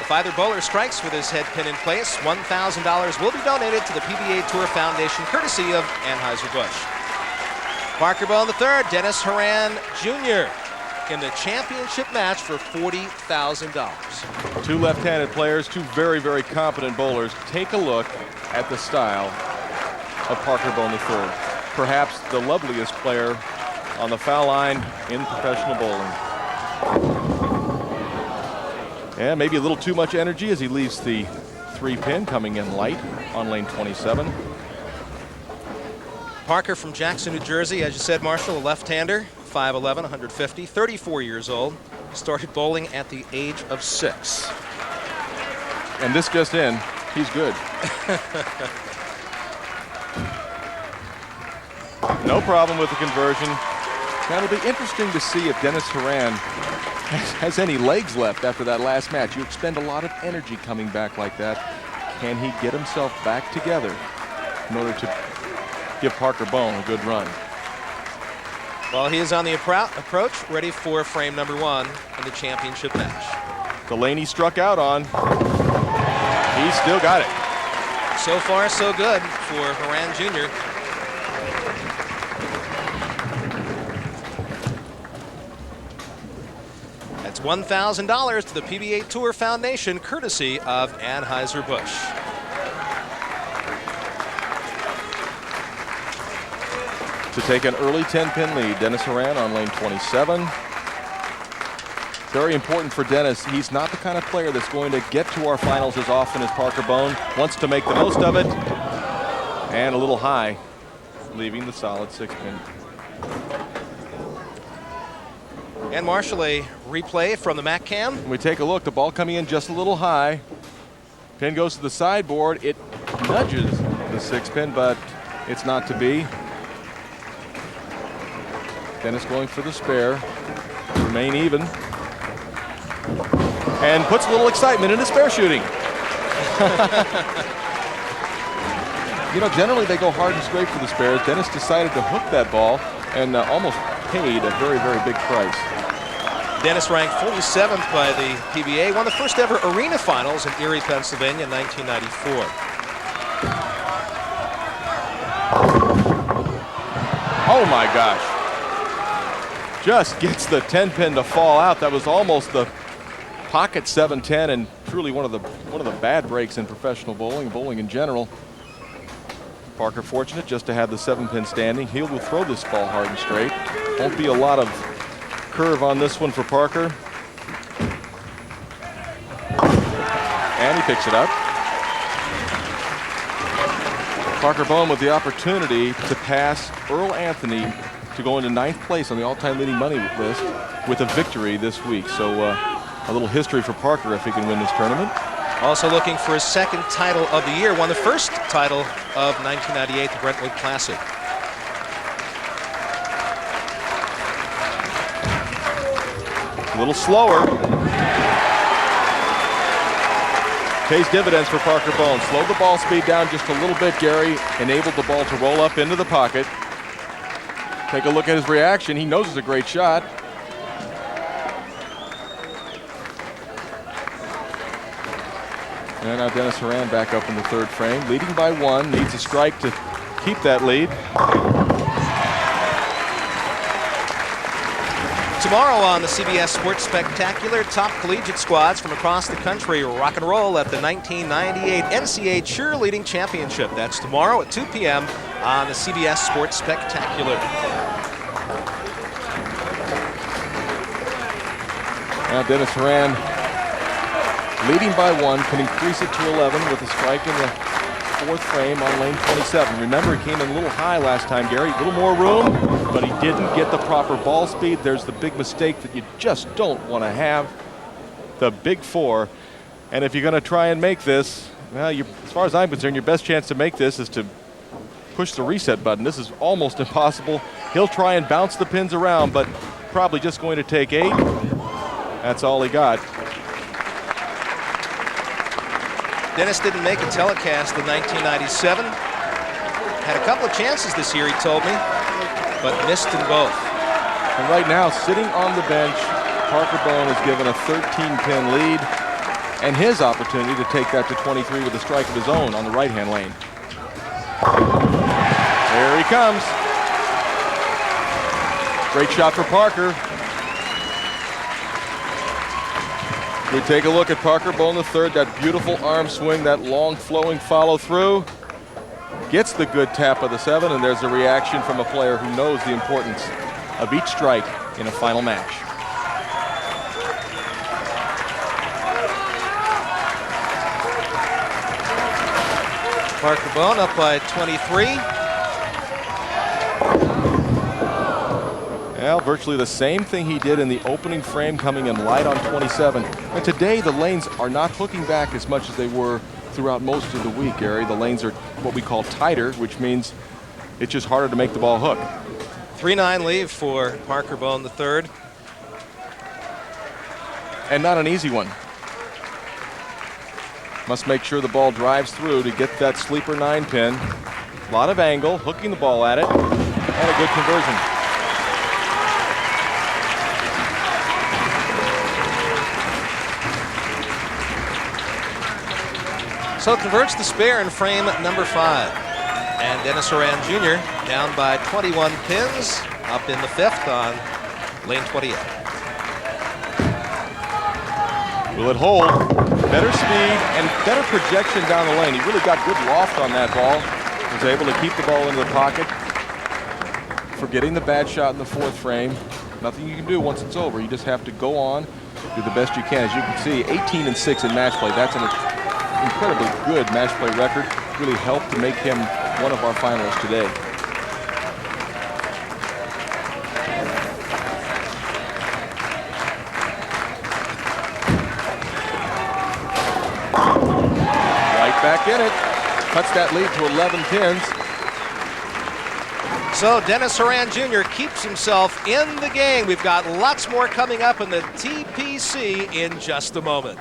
If either bowler strikes with his head pin in place, $1,000 will be donated to the PBA Tour Foundation, courtesy of Anheuser-Busch. Parker Bohn III, Dennis-Horan Jr. in the championship match for $40,000. Two left-handed players, two very, very competent bowlers. Take a look at the style of Parker Bohn III. Perhaps the loveliest player on the foul line in professional bowling. Yeah, maybe a little too much energy as he leaves the 3-pin, coming in light on lane 27. Parker from Jackson, New Jersey, as you said, Marshall, a left-hander, 5'11", 150, 34 years old. Started bowling at the age of 6. And this just in, he's good. No problem with the conversion. Now it'll be interesting to see if Dennis-Horan has any legs left after that last match. You expend a lot of energy coming back like that. Can he get himself back together in order to give Parker Bohn a good run? Well, he is on the approach, ready for frame number 1 in the championship match. The lane he struck out on, he's still got it. So far, so good for Haren Jr. That's $1,000 to the PBA Tour Foundation, courtesy of Anheuser-Busch. To take an early 10-pin lead, Dennis-Horan on lane 27. Very important for Dennis. He's not the kind of player that's going to get to our finals as often as Parker Bohn. Wants to make the most of it. And a little high, leaving the solid 6-pin. And Marshall, a replay from the MAC cam. We take a look, the ball coming in just a little high. Pin goes to the sideboard. It nudges the 6-pin, but it's not to be. Dennis going for the spare, remain even, and puts a little excitement into spare shooting. You know, generally they go hard and straight for the spares. Dennis decided to hook that ball and almost paid a very, very big price. Dennis ranked 47th by the PBA, won the first ever arena finals in Erie, Pennsylvania in 1994. Oh my gosh. Just gets the 10-pin to fall out. That was almost the pocket 7-10, and truly one of the bad breaks in professional bowling in general. Parker fortunate just to have the 7-pin standing. He will throw this ball hard and straight. Won't be a lot of curve on this one for Parker. And he picks it up. Parker Bohn with the opportunity to pass Earl Anthony to go into 9th place on the all-time leading money list with a victory this week. So a little history for Parker if he can win this tournament. Also looking for his 2nd title of the year, won the 1st title of 1998, the Brentwood Classic. A little slower. Pays dividends for Parker Bohn. Slowed the ball speed down just a little bit, Gary. Enabled the ball to roll up into the pocket. Take a look at his reaction. He knows it's a great shot. And now Dennis-Horan back up in the 3rd frame, leading by 1. Needs a strike to keep that lead. Tomorrow on the CBS Sports Spectacular, top collegiate squads from across the country rock and roll at the 1998 NCAA Cheerleading Championship. That's tomorrow at 2 p.m. on the CBS Sports Spectacular. Now Dennis-Horan leading by 1, can increase it to 11 with a strike in the 4th frame on lane 27. Remember, he came in a little high last time, Gary. A little more room, but he didn't get the proper ball speed. There's the big mistake that you just don't want to have. The big 4. And if you're going to try and make this, well, as far as I'm concerned, your best chance to make this is to push the reset button. This is almost impossible. He'll try and bounce the pins around, but probably just going to take 8. That's all he got. Dennis didn't make a telecast in 1997. Had a couple of chances this year, he told me, but missed in both. And right now, sitting on the bench, Parker Bohn is given a 13-pin lead. and his opportunity to take that to 23 with a strike of his own on the right-hand lane. There he comes. Great shot for Parker. We take a look at Parker Bohn III, that beautiful arm swing, that long flowing follow through. Gets the good tap of the 7, and there's a reaction from a player who knows the importance of each strike in a final match. Parker Bohn up by 23. Well, virtually the same thing he did in the opening frame, coming in light on 27. And today the lanes are not hooking back as much as they were throughout most of the week, Gary. The lanes are what we call tighter, which means it's just harder to make the ball hook. 3-9 lead for Parker Bohn III. And not an easy one. Must make sure the ball drives through to get that sleeper 9-pin. A lot of angle, hooking the ball at it, and a good conversion. So converts the spare in frame number 5. And Dennis-Horan Jr. down by 21 pins, up in the 5th on lane 28. Will it hold? Better speed and better projection down the lane. He really got good loft on that ball. Was able to keep the ball into the pocket. Forgetting the bad shot in the 4th frame. Nothing you can do once it's over. You just have to go on, do the best you can. As you can see, 18-6 in match play. That's an incredibly good match play record. Really helped to make him one of our finalists today. Right back in it. Cuts that lead to 11 pins. So Dennis-Horan Jr. keeps himself in the game. We've got lots more coming up in the TPC in just a moment.